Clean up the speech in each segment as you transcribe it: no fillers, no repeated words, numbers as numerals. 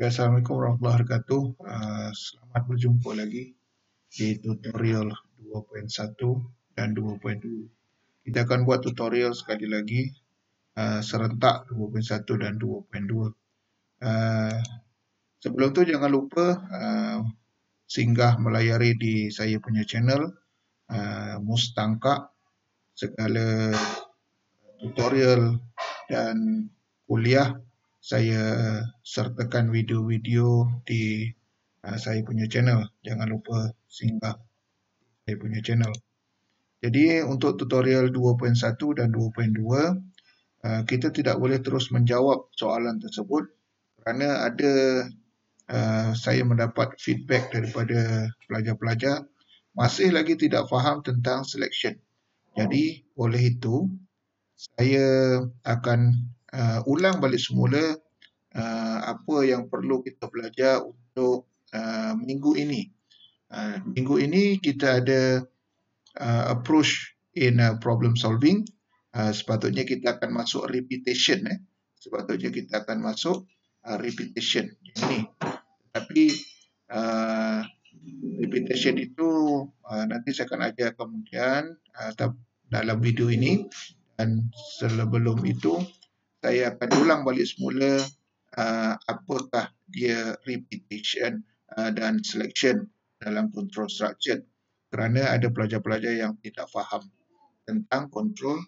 Assalamualaikum warahmatullahi wabarakatuh. Selamat berjumpa lagi di tutorial 2.1 dan 2.2. Kita akan buat tutorial sekali lagi serentak 2.1 dan 2.2. Sebelum tu jangan lupa singgah melayari di saya punya channel Mustangkak. Segala tutorial dan kuliah saya sertakan video-video di saya punya channel. Jangan lupa singgah saya punya channel. Jadi untuk tutorial 2.1 dan 2.2 kita tidak boleh terus menjawab soalan tersebut kerana ada saya mendapat feedback daripada pelajar-pelajar masih lagi tidak faham tentang selection. Jadi oleh itu saya akan ulang balik semula apa yang perlu kita belajar untuk minggu ini. Minggu ini kita ada approach in problem solving. Sepatutnya kita akan masuk repetition. Sepatutnya kita akan masuk repetition. Ini. Tapi repetition itu nanti saya akan ajar kemudian dalam video ini. Dan sebelum itu saya akan ulang balik semula apakah dia repetition dan selection dalam control structure, kerana ada pelajar-pelajar yang tidak faham tentang control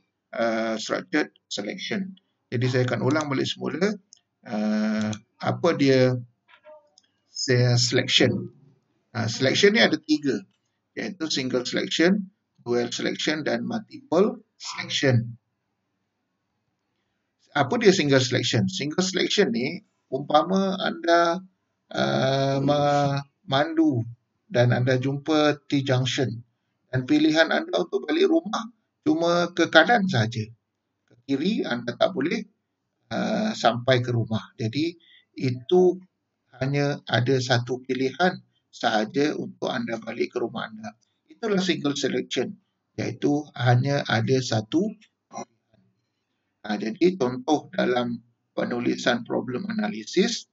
structured selection. Jadi saya akan ulang balik semula apa dia selection. Selection ni ada 3, iaitu single selection, dual selection dan multiple selection. Apa dia single selection? Single selection ni umpama anda memandu dan anda jumpa T-junction dan pilihan anda untuk balik rumah cuma ke kanan saja. Ke kiri anda tak boleh sampai ke rumah. Jadi itu hanya ada satu pilihan sahaja untuk anda balik ke rumah anda. Itulah single selection, iaitu hanya ada satu. Jadi contoh dalam penulisan problem analisis,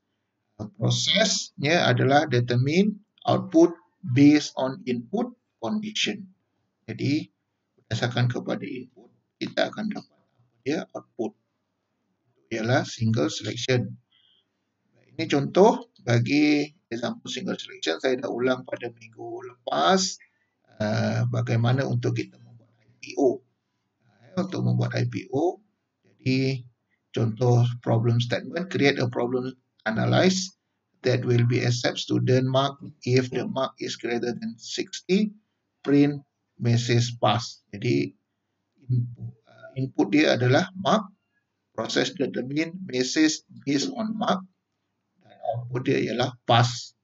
prosesnya adalah determine output based on input condition. Jadi berdasarkan kepada input, kita akan dapat dia output. Ialah single selection. Ini contoh bagi example single selection. Saya dah ulang pada minggu lepas bagaimana untuk kita membuat IPO. Untuk membuat IPO, jadi contoh problem statement, create a problem analyze that will be accept student mark if the mark is greater than 60, print message pass. Jadi input dia adalah mark, proses determine message based on mark, dan output dia ialah pass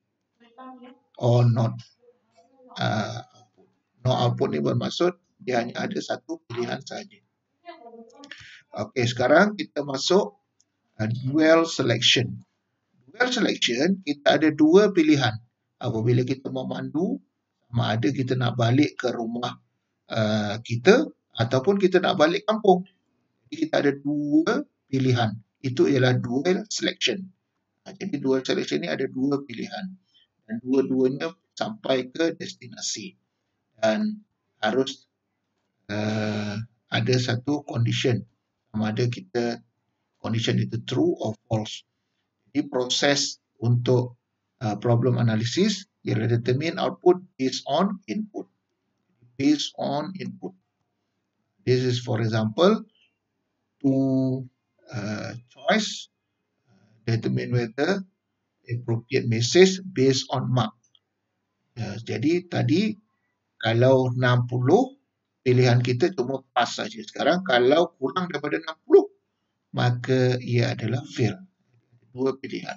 or not. No output ni bermaksud dia hanya ada satu pilihan saja. Okey, sekarang kita masuk dual selection. Dual selection, kita ada dua pilihan. Apabila kita memandu, sama ada kita nak balik ke rumah kita ataupun kita nak balik kampung. Jadi kita ada dua pilihan. Itu ialah dual selection. Jadi dual selection ni ada dua pilihan. Dan dua-duanya sampai ke destinasi. Dan harus ada satu condition. Sama ada kita condition itu true or false. Jadi proses untuk problem analysis ialah determine output based on input. Based on input. This is for example two choice, determine whether appropriate message based on mark. Jadi tadi kalau 60 pilihan kita cuma pass saja. Sekarang kalau kurang daripada 60 maka ia adalah fail. Dua pilihan.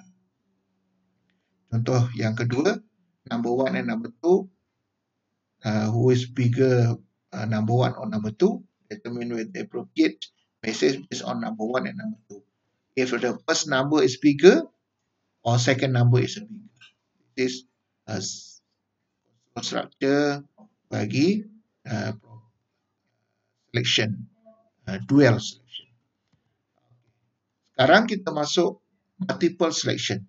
Contoh yang kedua, number 1 and number 2, who is bigger, number 1 or number 2, determine with the appropriate message based on number 1 and number 2. If the first number is bigger or second number is bigger. This is structure bagi selection, dual selection. Sekarang kita masuk multiple selection.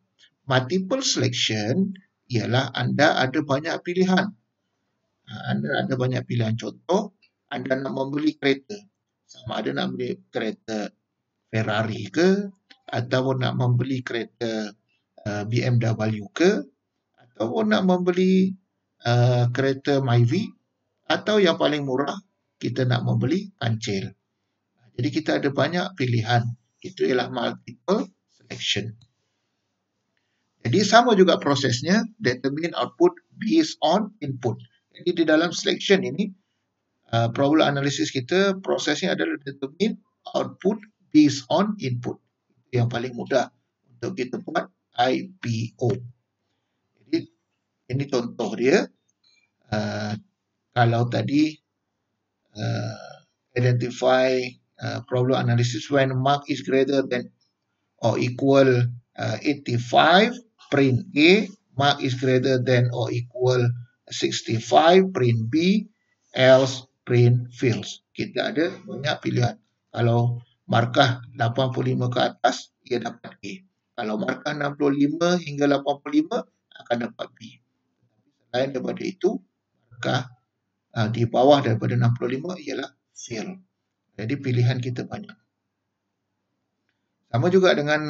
multiple selection ialah anda ada banyak pilihan. Anda ada banyak pilihan. Contoh, anda nak membeli kereta. Sama ada nak beli kereta Ferrari ke, ataupun nak membeli kereta BMW ke, ataupun nak membeli kereta Myvi, atau yang paling murah, kita nak membeli kancil. Jadi kita ada banyak pilihan. Itu ialah multiple selection. Jadi sama juga prosesnya, determine output based on input. Jadi di dalam selection ini, problem analysis kita, prosesnya adalah determine output based on input. Itu yang paling mudah untuk kita buat IPO. Jadi ini contoh dia. Kalau tadi identify problem analysis when mark is greater than or equal 85, print A, mark is greater than or equal 65, print B, else print fails. Kita ada banyak pilihan. Kalau markah 85 ke atas, ia dapat A. Kalau markah 65 hingga 85, akan dapat B. Selain daripada itu, markah di bawah daripada 65 ialah fail. Jadi pilihan kita banyak. Sama juga dengan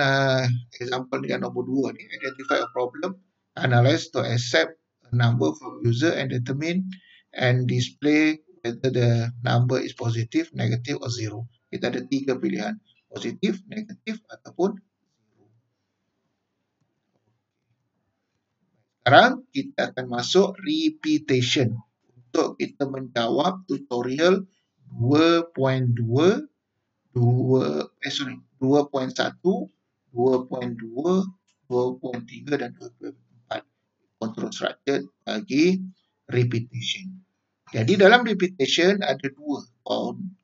example yang nombor 2 ni, identify a problem, analyze to accept a number from user and determine and display whether the number is positive, negative or zero. Kita ada 3 pilihan, positif, negatif ataupun zero. Sekarang kita akan masuk repetition untuk kita menjawab tutorial 2.1, 2.2, 2.3 dan 2.4. Control structure bagi repetition. Jadi dalam repetition ada 2,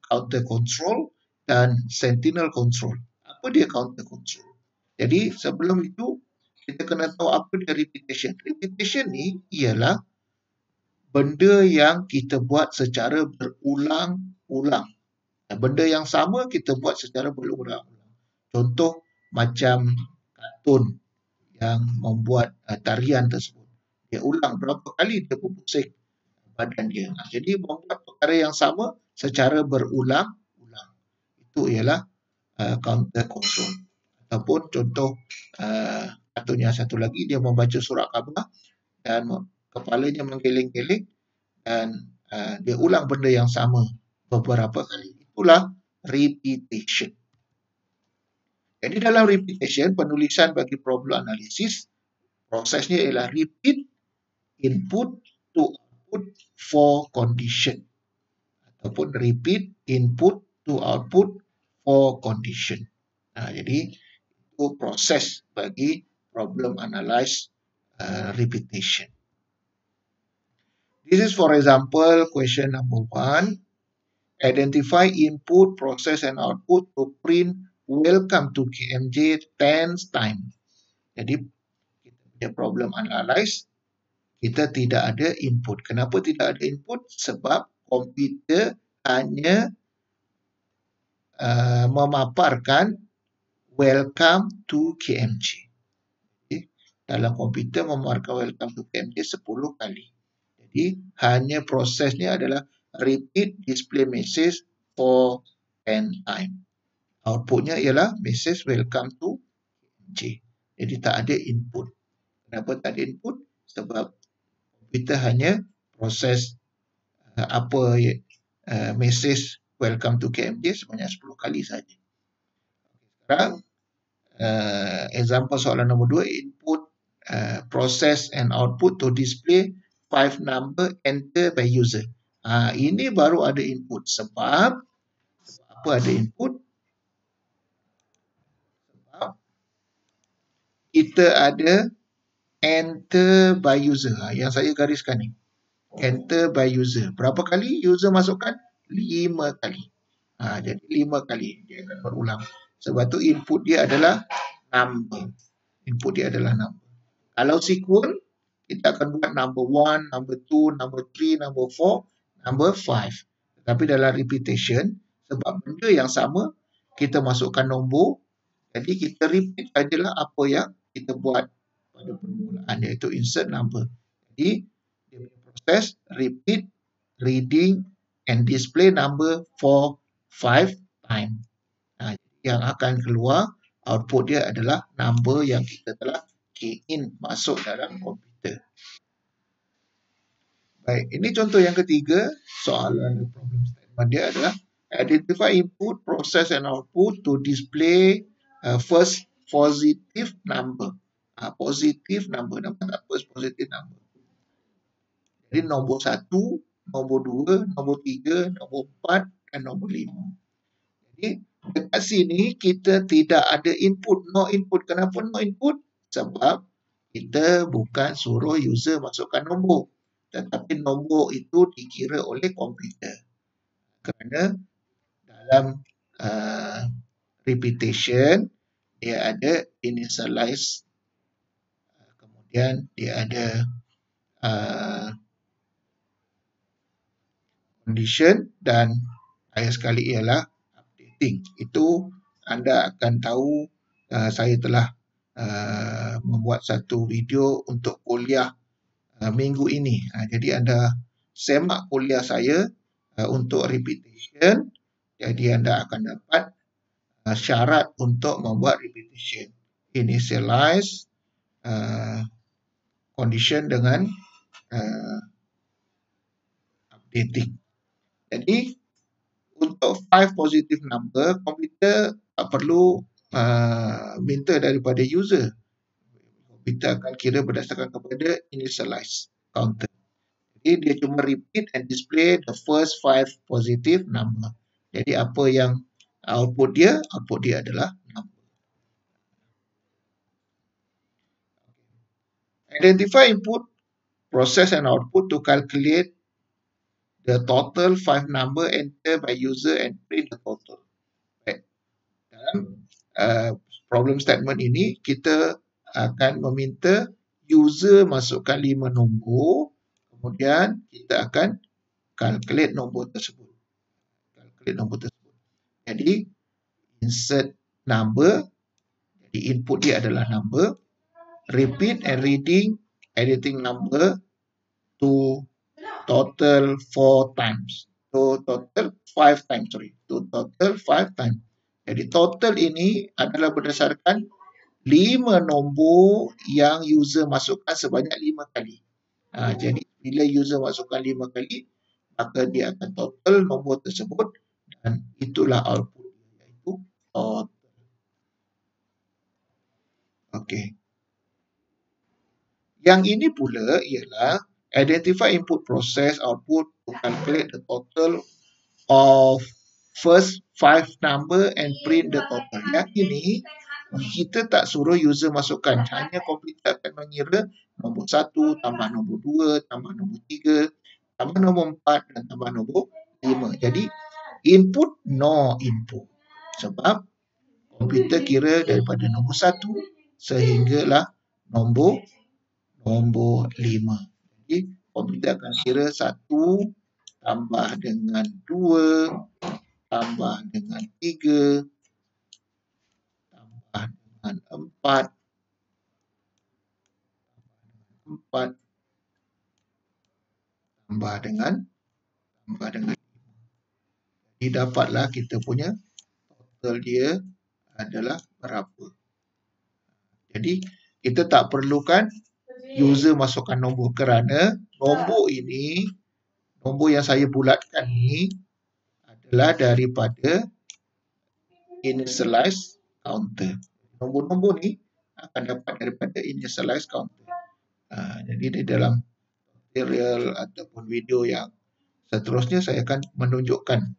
counter control dan sentinel control. Apa dia counter control? Jadi sebelum itu kita kena tahu apa dia repetition. Repetition ni ialah benda yang kita buat secara berulang-ulang. Benda yang sama kita buat secara berulang-ulang. Contoh macam kartun yang membuat tarian tersebut. Dia ulang berapa kali dia berpusing badan dia. Jadi membuat perkara yang sama secara berulang-ulang. Itu ialah counter control. Ataupun contoh kartun yang satu lagi, dia membaca surat khabar dan kepalanya menggeleng-geleng dan dia ulang benda yang sama beberapa kali. Itulah repetition. Jadi dalam repetition, penulisan bagi problem analisis, prosesnya ialah repeat input to output for condition. Ataupun repeat input to output for condition. Jadi itu proses bagi problem analyze repetition. This is for example question number 1. Identify input, process and output to print welcome to KMJ 10 times. Jadi kita punya problem analyze, kita tidak ada input. Kenapa tidak ada input? Sebab komputer hanya memaparkan welcome to KMJ. Jadi, dalam komputer memaparkan welcome to KMJ 10 kali. Jadi hanya prosesnya adalah repeat display message for 10 time. Outputnya ialah message welcome to KMJ. Jadi tak ada input. Kenapa tak ada input? Sebab komputer hanya proses message welcome to KMJ sebanyak 10 kali saja. Sekarang example soalan nombor 2, input, process and output to display 5 number enter by user. Ini baru ada input. Sebab apa ada input? Sebab kita ada enter by user. Yang saya gariskan ni. Enter by user. Berapa kali user masukkan? 5 kali. Jadi 5 kali dia akan berulang. Sebab tu input dia adalah number. Input dia adalah number. Kalau sequence, kita akan buat number 1, number 2, number 3, number 4, number 5. Tapi dalam repetition, sebab benda yang sama, kita masukkan nombor. Jadi kita repeat sajalah apa yang kita buat pada permulaan, iaitu insert number. Jadi dia punya proses repeat, reading and display number for 5 times. Yang akan keluar output dia adalah number yang kita telah key in masuk dalam komputer. Baik, ini contoh yang ketiga. Soalan problem statement dia adalah identify input, process and output to display first positive number. Positive number, nama tak first positive number. Jadi nombor 1, nombor 2, nombor 3, nombor 4 dan nombor 5. Jadi dekat sini kita tidak ada input, no input. Kenapa no input? Sebab kita bukan suruh user masukkan nombor. Tetapi nombor itu dikira oleh komputer. Kerana dalam repetition, dia ada initialize, kemudian dia ada condition dan akhir sekali ialah updating. Itu anda akan tahu saya telah membuat satu video untuk kuliah minggu ini. Jadi anda semak kuliah saya untuk repetition. Jadi anda akan dapat syarat untuk membuat repetition. Initialize, condition dengan updating. Jadi untuk 5 positive number, komputer tak perlu minta daripada user. Komputer akan kira berdasarkan kepada initialize counter. Jadi dia cuma repeat and display the first 5 positive number. Jadi apa yang output dia adalah number. Identify input, process and output to calculate the total 5 number entered by user and print the total. Baik. Dalam problem statement ini kita akan meminta user masukkan 5 nombor, kemudian kita akan calculate nombor tersebut. Jadi insert number, jadi input dia adalah number, repeat and reading editing number to total 4 times. To total 5 times, To total 5 times. Jadi total ini adalah berdasarkan 5 nombor yang user masukkan sebanyak 5 kali. Jadi bila user masukkan 5 kali, maka dia akan total nombor tersebut dan itulah output iaitu total. Okey. Yang ini pula ialah identify input, process, output to calculate the total of first 5 number and print the total. Yang ini kita tak suruh user masukkan, hanya komputer akan mengira nombor 1 tambah nombor 2 tambah nombor 3 tambah nombor 4 dan tambah nombor 5. Jadi input no input. Sebab komputer kira daripada nombor 1 sehinggalah nombor 5. Jadi komputer akan kira 1 tambah dengan 2 tambah dengan 3 tambah dengan 4 tambah dengan 5. Jadi dapatlah kita punya total dia adalah berapa. Jadi kita tak perlukan user masukkan nombor kerana nombor ini, nombor yang saya bulatkan ni adalah daripada initialize counter. Nombor-nombor ni akan dapat daripada initialize counter. Jadi di dalam tutorial ataupun video yang seterusnya saya akan menunjukkan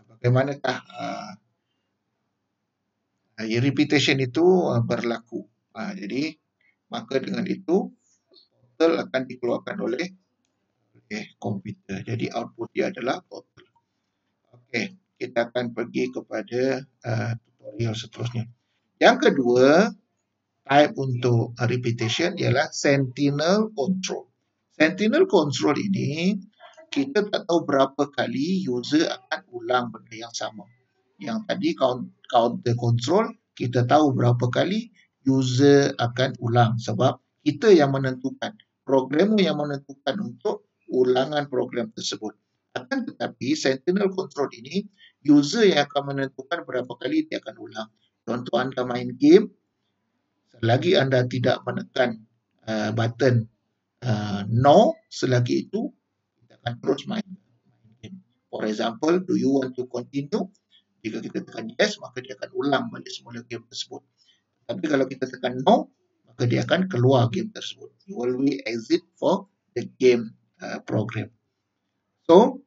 bagaimanakah repetition itu berlaku. Jadi maka dengan itu total akan dikeluarkan oleh komputer. Jadi output dia adalah total. Okey, kita akan pergi kepada tutorial seterusnya. Yang kedua, type untuk repetition ialah sentinel control. Sentinel control ini kita tak tahu berapa kali user akan ulang benda yang sama. yang tadi counter control, kita tahu berapa kali user akan ulang sebab kita yang menentukan, programmer yang menentukan untuk ulangan program tersebut. Akan tetapi Sentinel Control ini user yang akan menentukan berapa kali dia akan ulang. Contoh anda main game, selagi anda tidak menekan button no, selagi itu kita akan terus main game. For example, do you want to continue? Jika kita tekan yes, maka dia akan ulang balik semula game tersebut. Tapi kalau kita tekan no, maka dia akan keluar game tersebut. You will exit for the game program. So,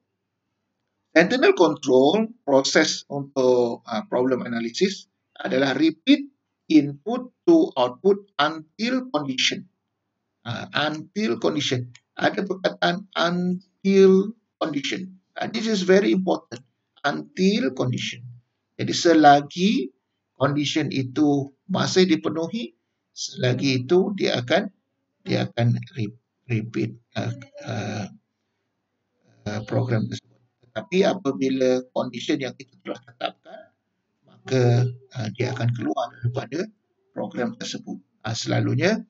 Sentinel Control proses untuk problem analysis adalah repeat input to output until condition. Until condition. Ada perkataan until condition. This is very important. Until condition. Jadi selagi condition itu masih dipenuhi, selagi itu dia akan repeat program tersebut. Tetapi apabila condition yang kita telah tetapkan, maka dia akan keluar daripada program tersebut. Selalunya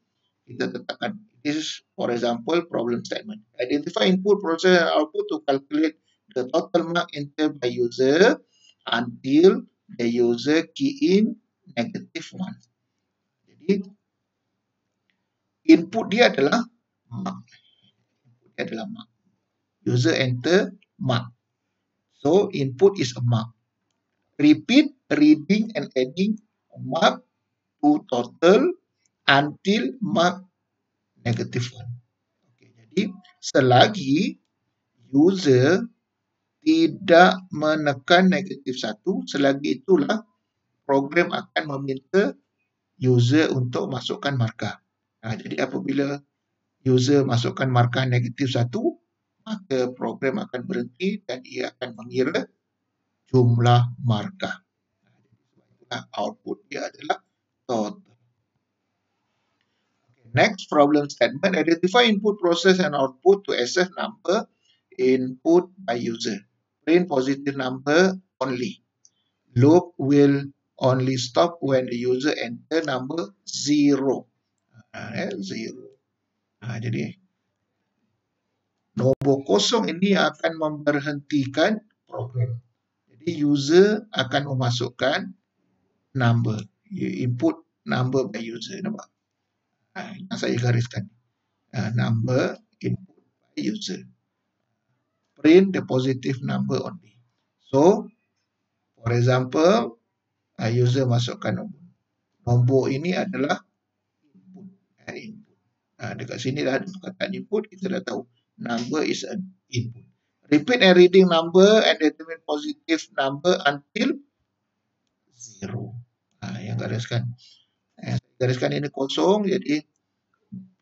kita tetapkan. This is, for example, problem statement. Identify input, process, and output to calculate the total mark entered by user until the user key in -1. Jadi, input dia adalah mark. Input dia adalah mark. User enter mark. So, input is a mark. Repeat reading and adding mark to total until mark -1. Okay, jadi, selagi user tidak menekan -1, selagi itulah program akan meminta user untuk masukkan markah. Jadi apabila user masukkan markah -1, maka program akan berhenti dan ia akan mengira jumlah markah. Output dia adalah total. Next problem statement, identify input, process and output to access number input by user. Print positive number only. Loop will only stop when the user enter number 0. 0. Jadi nombor kosong ini akan memberhentikan program. Jadi user akan memasukkan number, input number by user. Nampak? Yang saya gariskan. Number input by user. Print the positive number only. So, for example, user masukkan nombor. Nombor ini adalah input. Dekat sini dah ada perkataan input, kita dah tahu. Number is an input. Repeat and reading number and determine positive number until 0. Yang gariskan. Gariskan ini kosong, jadi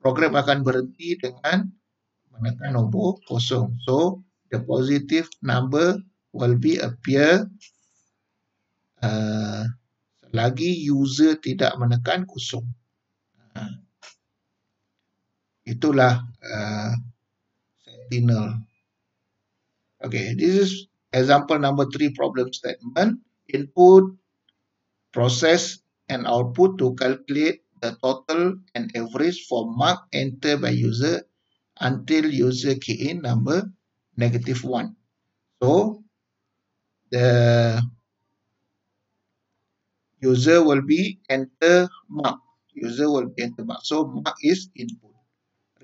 program akan berhenti dengan menekan nombor kosong. So, the positive number will be appear selagi user tidak menekan kosong. Itulah Sentinel. Okay, this is example number 3 problem statement. Input, process and output to calculate the total and average for mark entered by user until user key in number -1. So, the user will be enter mark. User will be enter mark. So, mark is input.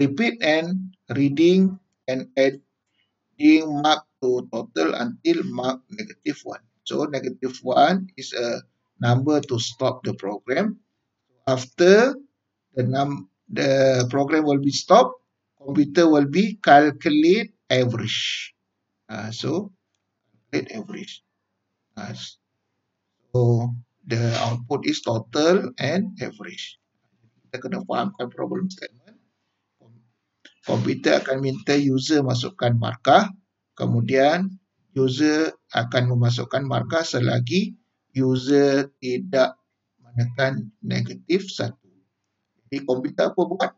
Repeat and reading and adding mark to total until mark -1. So, -1 is a number to stop the program. After the program will be stopped, computer will be calculate average. So, calculate average. So, the output is total and average. Kita kena fahamkan problem statement. Komputer akan minta user masukkan markah, kemudian user akan memasukkan markah selagi user tidak menekan -1. Jadi komputer apa buat?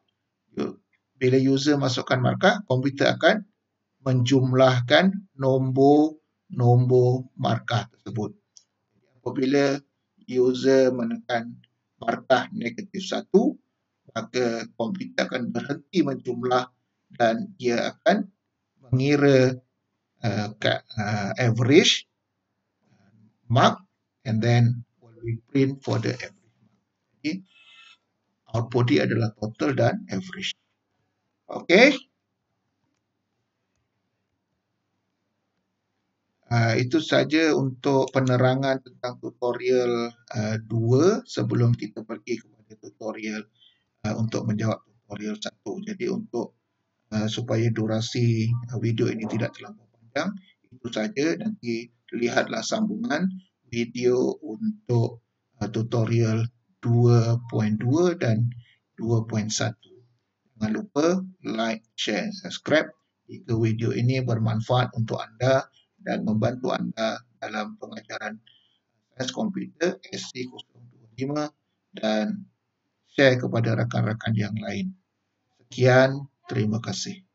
Bila user masukkan markah, komputer akan menjumlahkan nombor markah tersebut. apabila user menekan markah -1, maka komputer akan berhenti menjumlah dan ia akan mengira average mark and then will we print for the average. Jadi output dia adalah total dan average. Okey. Itu saja untuk penerangan tentang tutorial 2 sebelum kita pergi kepada tutorial untuk menjawab tutorial 1. Jadi untuk supaya durasi video ini tidak terlalu panjang, itu saja. Nanti lihatlah sambungan video untuk tutorial 2.2 dan 2.1. Jangan lupa like, share, subscribe jika video ini bermanfaat untuk anda dan membantu anda dalam pengajaran sains komputer SC025 dan share kepada rakan-rakan yang lain. Sekian, terima kasih.